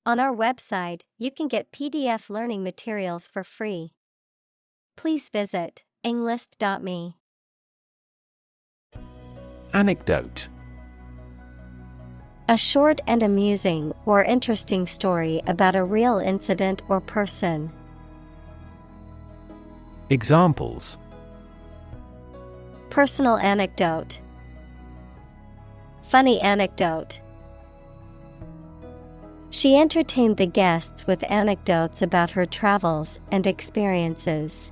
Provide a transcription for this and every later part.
On our website, you can get PDF learning materials for free. Please visit englist.me. Anecdote. A short and amusing or interesting story about a real incident or person. Examples. Personal anecdote. Funny anecdote. She entertained the guests with anecdotes about her travels and experiences.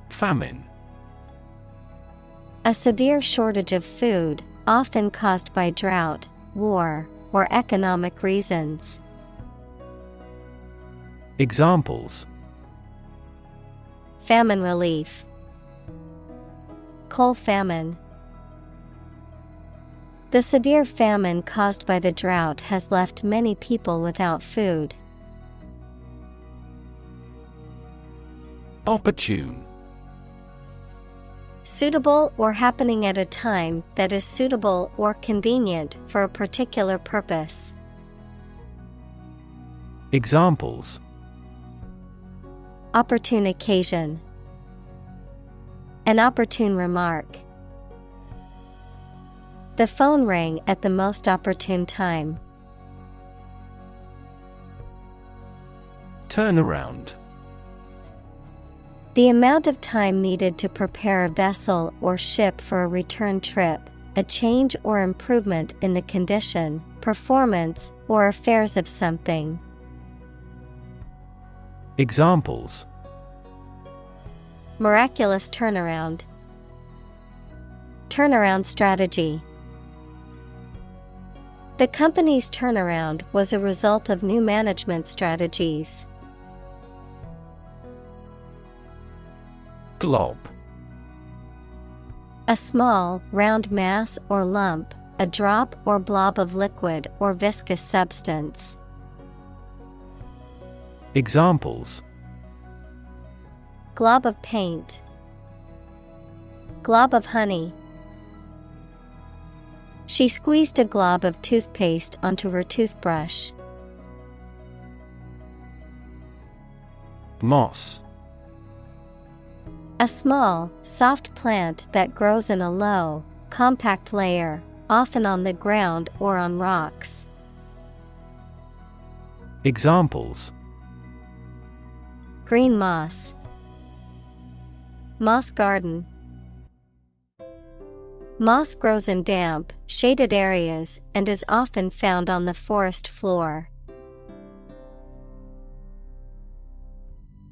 Famine. A severe shortage of food, often caused by drought, war, or economic reasons. Examples. Famine relief. Coal famine. The severe famine caused by the drought has left many people without food. Opportune. Suitable or happening at a time that is suitable or convenient for a particular purpose. Examples. Opportune occasion. An opportune remark. The phone rang at the most opportune time. Turnaround. The amount of time needed to prepare a vessel or ship for a return trip, a change or improvement in the condition, performance, or affairs of something. Examples. Miraculous turnaround. Turnaround strategy. The company's turnaround was a result of new management strategies. Glob. A small, round mass or lump, a drop or blob of liquid or viscous substance. Examples. Glob of paint. Glob of honey. She squeezed a glob of toothpaste onto her toothbrush. Moss. A small, soft plant that grows in a low, compact layer, often on the ground or on rocks. Examples. Green moss. Moss garden. Moss grows in damp, shaded areas and is often found on the forest floor.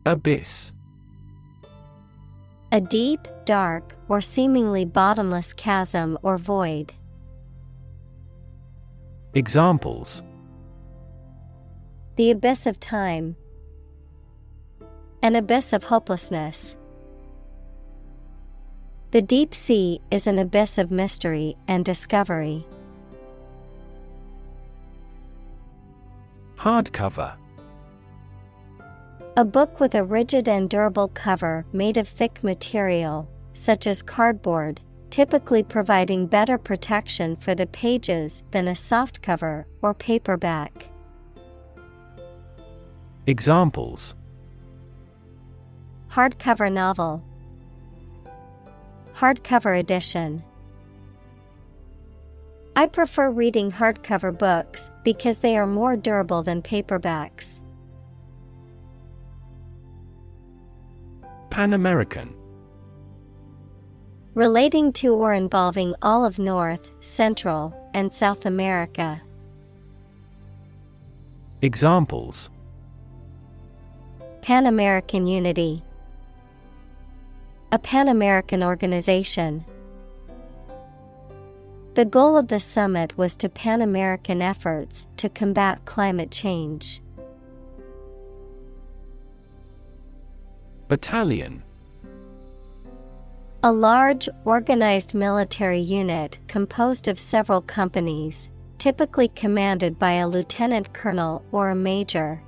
Abyss. A deep, dark, or seemingly bottomless chasm or void. Examples. The abyss of time. An abyss of hopelessness. The deep sea is an abyss of mystery and discovery. Hardcover. A book with a rigid and durable cover made of thick material, such as cardboard, typically providing better protection for the pages than a softcover or paperback. Examples. Hardcover novel. Hardcover edition. I prefer reading hardcover books because they are more durable than paperbacks. Pan-American. Relating to or involving all of North, Central, and South America. Examples. Pan-American Unity. A Pan-American organization. The goal of the summit was to Pan-American efforts to combat climate change. Battalion. A large, organized military unit composed of several companies, typically commanded by a lieutenant colonel or a major.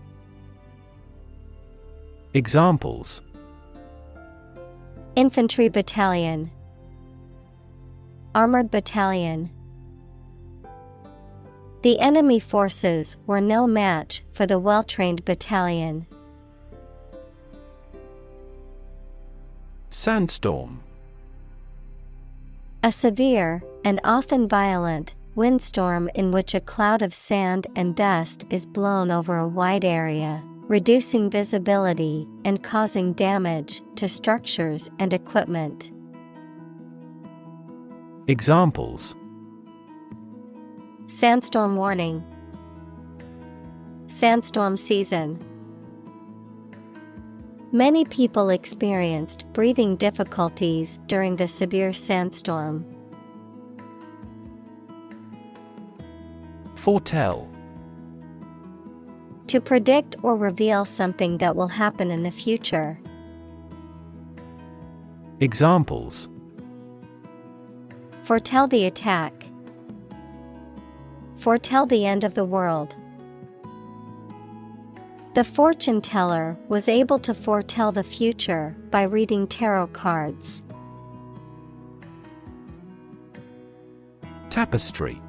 Examples. Infantry battalion. Armored battalion. The enemy forces were no match for the well-trained battalion. Sandstorm. A severe, and often violent, windstorm in which a cloud of sand and dust is blown over a wide area, reducing visibility and causing damage to structures and equipment. Examples: Sandstorm warning. Sandstorm season. Many people experienced breathing difficulties during the severe sandstorm. Foretell. To predict or reveal something that will happen in the future. Examples: Foretell the attack. Foretell the end of the world. The fortune teller was able to foretell the future by reading tarot cards. Tapestry.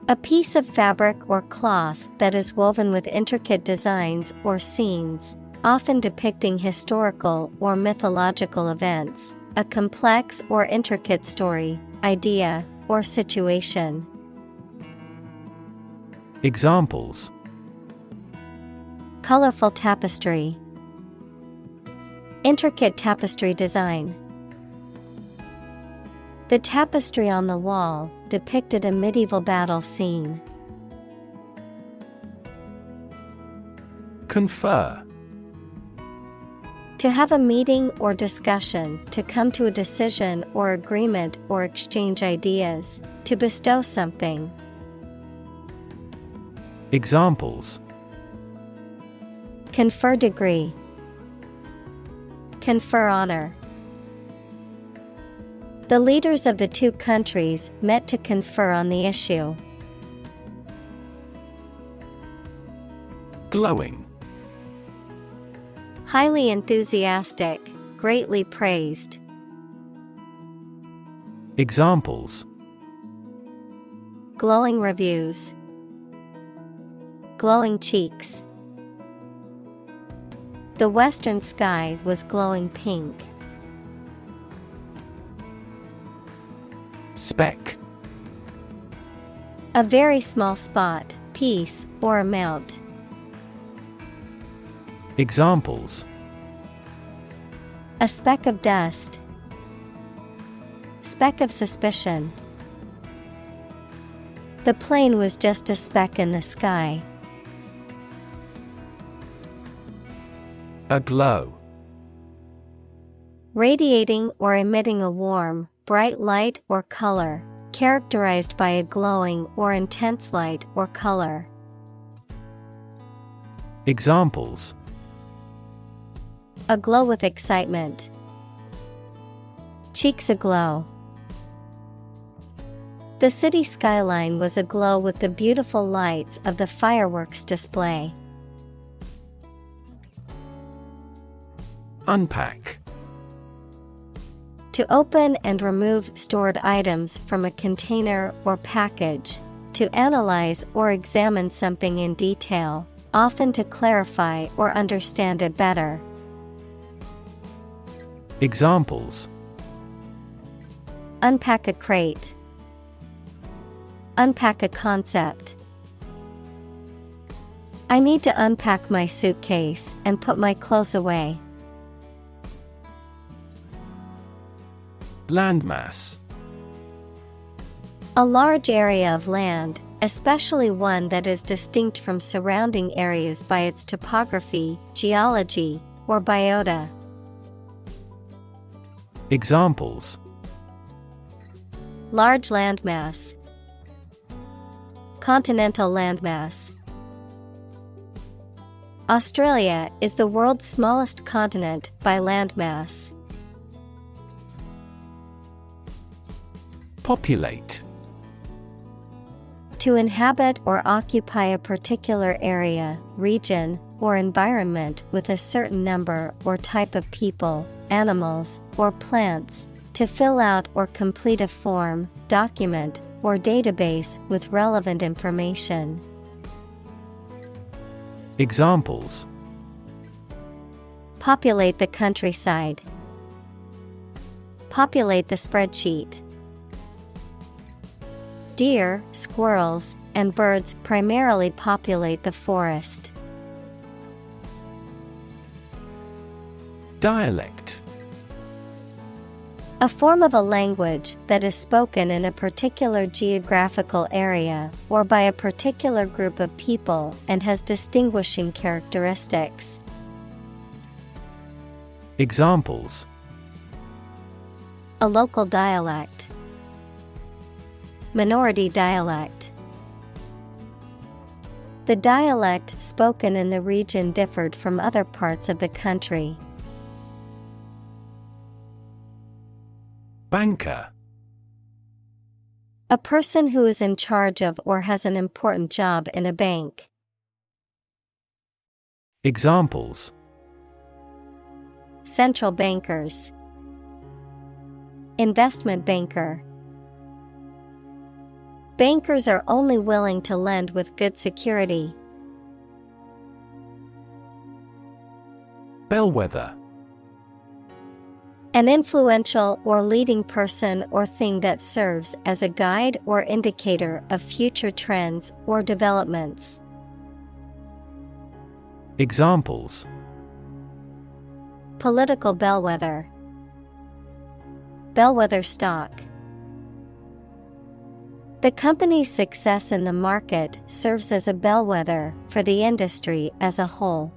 A piece of fabric or cloth that is woven with intricate designs or scenes, often depicting historical or mythological events, a complex or intricate story, idea, or situation. Examples: Colorful tapestry. Intricate tapestry design. The tapestry on the wall depicted a medieval battle scene. Confer. To have a meeting or discussion, to come to a decision or agreement or exchange ideas, to bestow something. Examples: Confer degree. Confer honor. The leaders of the two countries met to confer on the issue. Glowing. Highly enthusiastic, greatly praised. Examples: Glowing reviews. Glowing cheeks. The western sky was glowing pink. Speck. A very small spot, piece, or amount. Examples: A speck of dust. Speck of suspicion. The plane was just a speck in the sky. Aglow. Radiating or emitting a warm, bright light or color, characterized by a glowing or intense light or color. Examples: Aglow with excitement. Cheeks aglow. The city skyline was aglow with the beautiful lights of the fireworks display. Unpack. To open and remove stored items from a container or package. To analyze or examine something in detail, often to clarify or understand it better. Examples: Unpack a crate. Unpack a concept. I need to unpack my suitcase and put my clothes away. Landmass. A large area of land, especially one that is distinct from surrounding areas by its topography, geology, or biota. Examples: Large landmass. Continental landmass. Australia is the world's smallest continent by landmass. Populate. To inhabit or occupy a particular area, region, or environment with a certain number or type of people, animals, or plants. To fill out or complete a form, document, or database with relevant information. Examples: Populate the countryside. Populate the spreadsheet. Deer, squirrels, and birds primarily populate the forest. Dialect: A form of a language that is spoken in a particular geographical area or by a particular group of people and has distinguishing characteristics. Examples: A local dialect. Minority dialect. The dialect spoken in the region differed from other parts of the country. Banker: A person who is in charge of or has an important job in a bank. Examples: Central bankers. Investment banker. Bankers are only willing to lend with good security. Bellwether: An influential or leading person or thing that serves as a guide or indicator of future trends or developments. Examples: Political bellwether. Bellwether stock. The company's success in the market serves as a bellwether for the industry as a whole.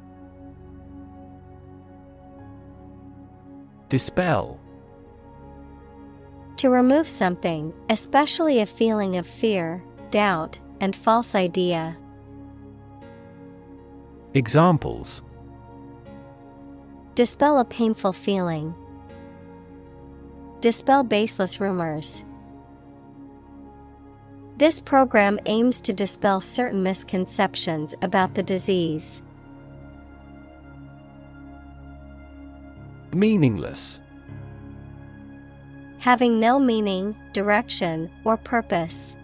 Dispel: To remove something, especially a feeling of fear, doubt, and false idea. Examples: Dispel a painful feeling. Dispel baseless rumors. This program aims to dispel certain misconceptions about the disease. Meaningless: Having no meaning, direction, or purpose.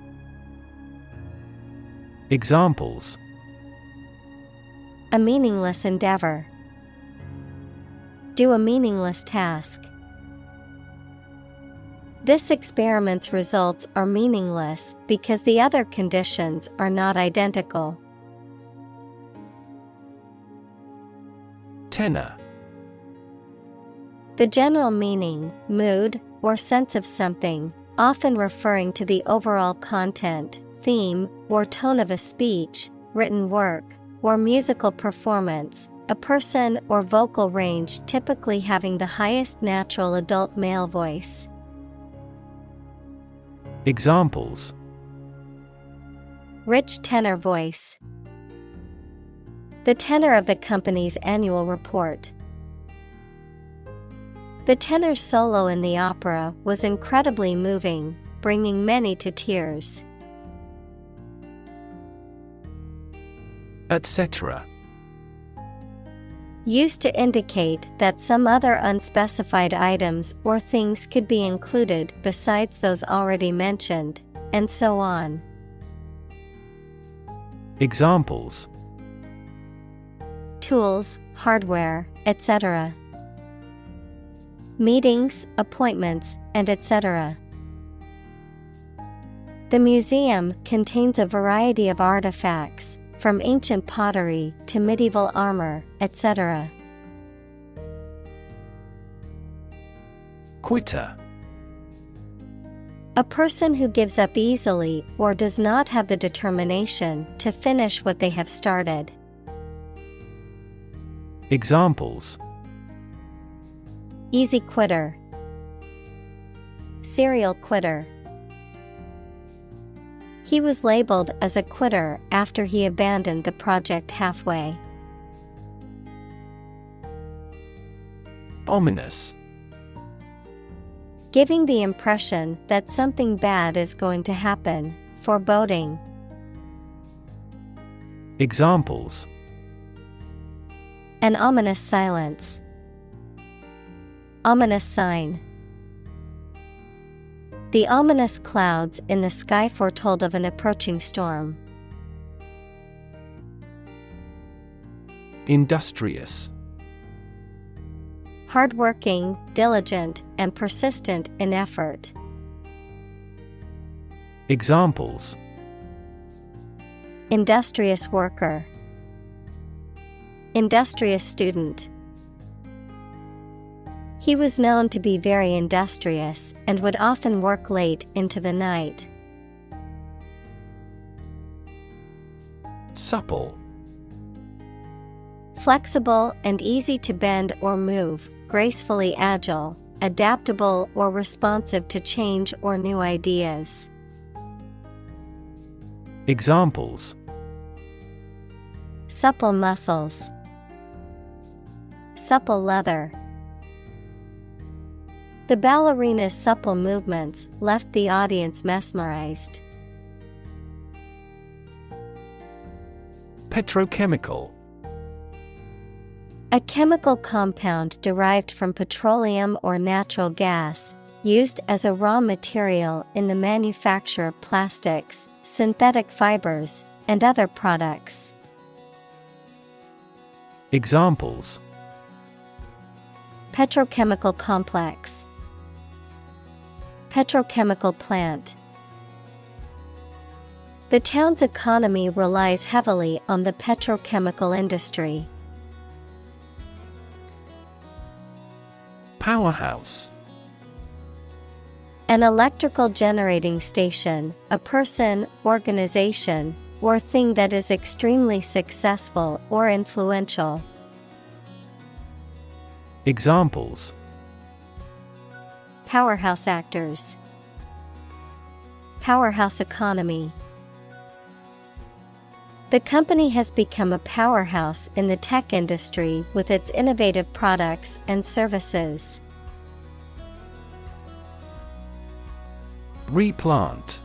Examples: A meaningless endeavor. Do a meaningless task. This experiment's results are meaningless because the other conditions are not identical. Tenor: The general meaning, mood, or sense of something, often referring to the overall content, theme, or tone of a speech, written work, or musical performance, a person or vocal range typically having the highest natural adult male voice. Examples: Rich tenor voice. The tenor of the company's annual report. The tenor's solo in the opera was incredibly moving, bringing many to tears. Etc. Used to indicate that some other unspecified items or things could be included besides those already mentioned, and so on. Examples: Tools, hardware, etc. Meetings, appointments, and etc. The museum contains a variety of artifacts, from ancient pottery to medieval armor, etc. Quitter: A person who gives up easily or does not have the determination to finish what they have started. Examples: Easy quitter. Serial quitter. He was labeled as a quitter after he abandoned the project halfway. Ominous: Giving the impression that something bad is going to happen, foreboding. Examples: An ominous silence. Ominous sign. The ominous clouds in the sky foretold of an approaching storm. Industrious. Hardworking, diligent, and persistent in effort. Examples: Industrious worker. Industrious student. He was known to be very industrious and would often work late into the night. Supple. Flexible and easy to bend or move, gracefully agile, adaptable or responsive to change or new ideas. Examples: Supple muscles. Supple leather. The ballerina's supple movements left the audience mesmerized. Petrochemical. A chemical compound derived from petroleum or natural gas, used as a raw material in the manufacture of plastics, synthetic fibers, and other products. Examples: Petrochemical complex. Petrochemical plant. The town's economy relies heavily on the petrochemical industry. Powerhouse. An electrical generating station, a person, organization, or thing that is extremely successful or influential. Examples: Powerhouse actors. Powerhouse economy. The company has become a powerhouse in the tech industry with its innovative products and services. Replant.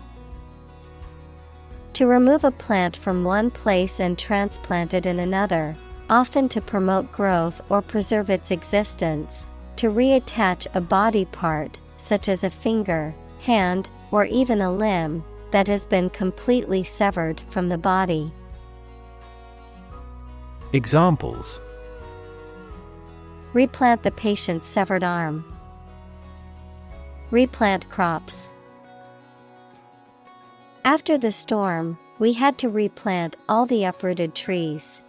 To remove a plant from one place and transplant it in another, often to promote growth or preserve its existence. To reattach a body part, such as a finger, hand, or even a limb, that has been completely severed from the body. Examples: Replant the patient's severed arm. Replant crops. After the storm, we had to replant all the uprooted trees.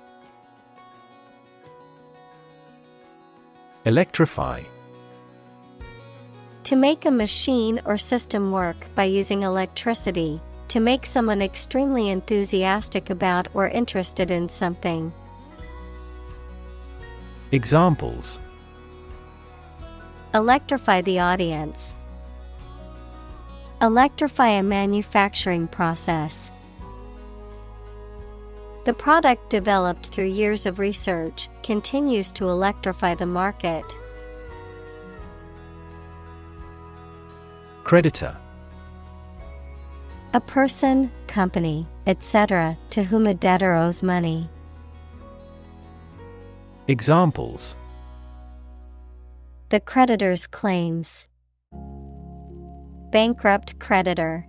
Electrify. To make a machine or system work by using electricity, to make someone extremely enthusiastic about or interested in something. Examples: Electrify the audience. Electrify a manufacturing process. The product developed through years of research continues to electrify the market. Creditor. A person, company, etc., to whom a debtor owes money. Examples: The creditor's claims. Bankrupt creditor.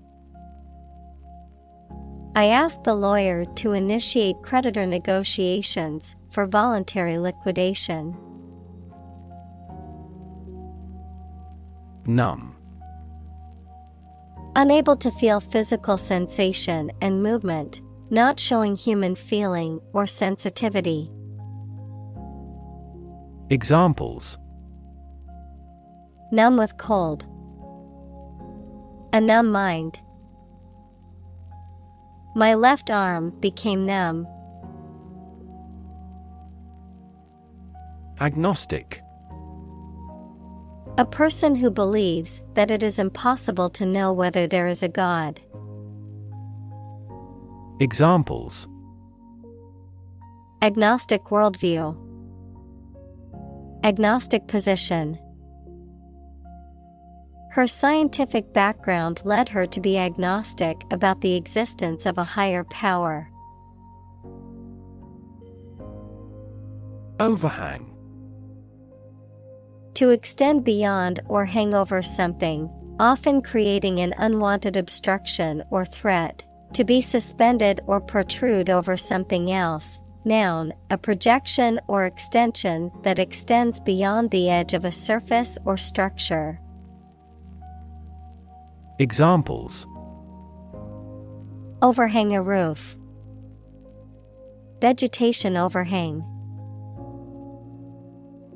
I asked the lawyer to initiate creditor negotiations for voluntary liquidation. Numb. Unable to feel physical sensation and movement, not showing human feeling or sensitivity. Examples: Numb with cold. A numb mind. My left arm became numb. Agnostic. A person who believes that it is impossible to know whether there is a God. Examples: Agnostic worldview. Agnostic position. Her scientific background led her to be agnostic about the existence of a higher power. Overhang. To extend beyond or hang over something, often creating an unwanted obstruction or threat, to be suspended or protrude over something else. Noun, a projection or extension that extends beyond the edge of a surface or structure. Examples: Overhang a roof. Vegetation overhang.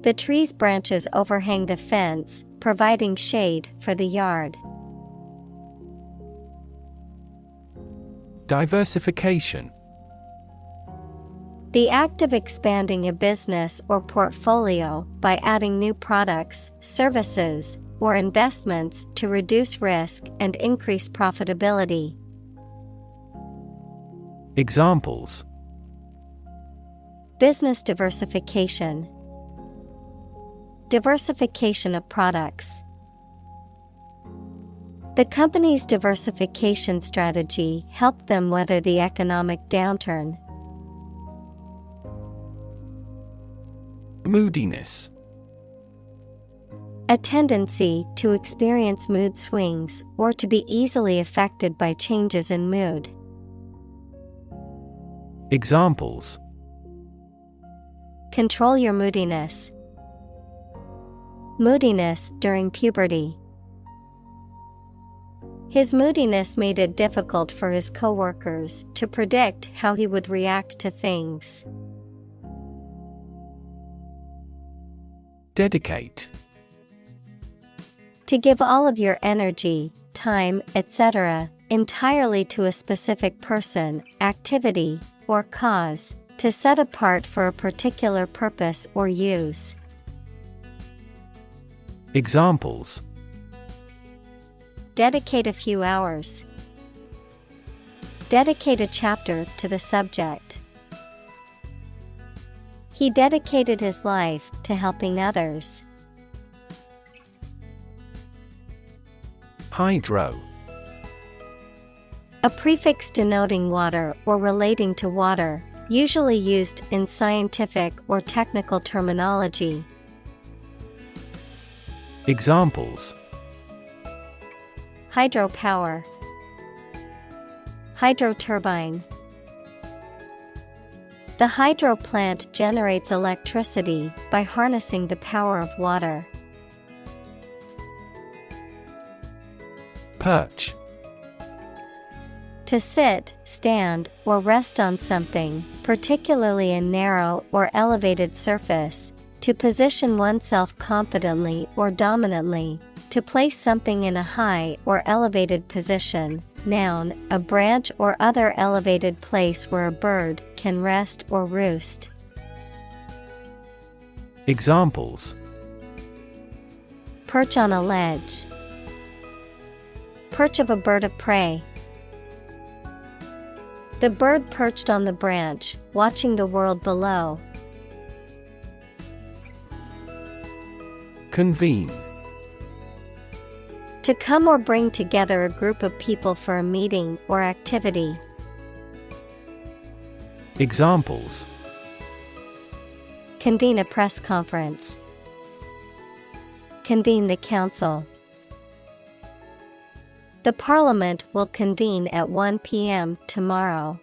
The tree's branches overhang the fence, providing shade for the yard. Diversification. The act of expanding a business or portfolio by adding new products, services, or investments to reduce risk and increase profitability. Examples: Business diversification. Diversification of products. The company's diversification strategy helped them weather the economic downturn. Moodiness. A tendency to experience mood swings or to be easily affected by changes in mood. Examples: Control your moodiness. Moodiness during puberty. His moodiness made it difficult for his coworkers to predict how he would react to things. Dedicate. To give all of your energy, time, etc., entirely to a specific person, activity, or cause, to set apart for a particular purpose or use. Examples: Dedicate a few hours. Dedicate a chapter to the subject. He dedicated his life to helping others. Hydro. A prefix denoting water or relating to water, usually used in scientific or technical terminology. Examples: Hydropower. Hydroturbine. The hydro plant generates electricity by harnessing the power of water. Perch. To sit, stand, or rest on something, particularly a narrow or elevated surface, to position oneself confidently or dominantly, to place something in a high or elevated position. Noun, a branch or other elevated place where a bird can rest or roost. Examples: Perch on a ledge. Perch of a bird of prey. The bird perched on the branch, watching the world below. Convene. To come or bring together a group of people for a meeting or activity. Examples: Convene a press conference. Convene the council. The Parliament will convene at 1 p.m. tomorrow.